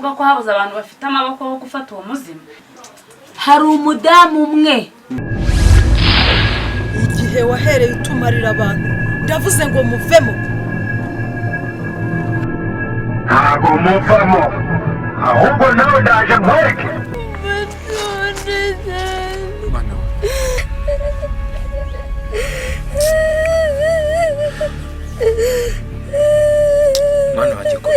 uvuga ko habuze abantu bafite amaboko yo gufata uwo muzimu? Hari umudamu umwe igihe wahereye utumarira abantu ndavuze ngo muvemo. ntago muvamo ahubwo nawe ndaje nkwereke. Mwana wanjye ko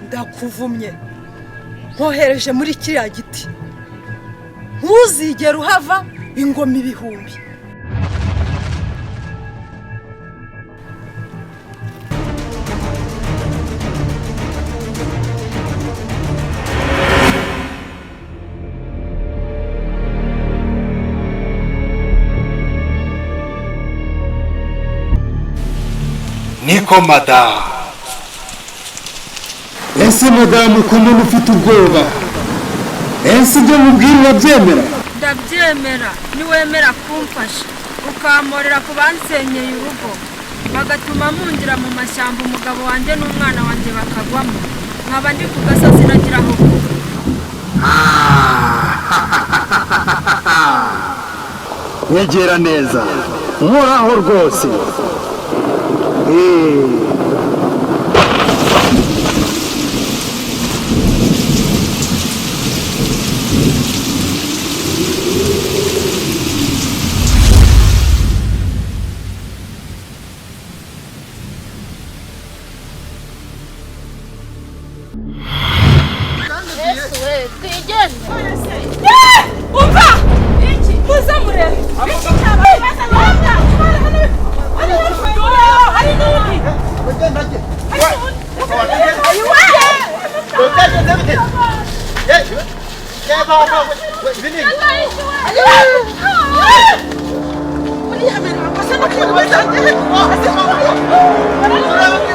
ndakuvumye nkohereje muri kiriya giti ntuzigere uhava ingoma ibihumbi. niko madamu. ese madamu ko umuntu ufite ubwoba, ese ibyo mubwira urabyemera? ndabyemera niwemera kumfasha ukamporera ku bansenyeye urugo bagatuma mungira mu mashyamba umugabo wanjye n'umwana wanjye bakagwamo nkaba ndi ku gasozi nagira aho kuba. Nyegera neza nkoraho rwose. What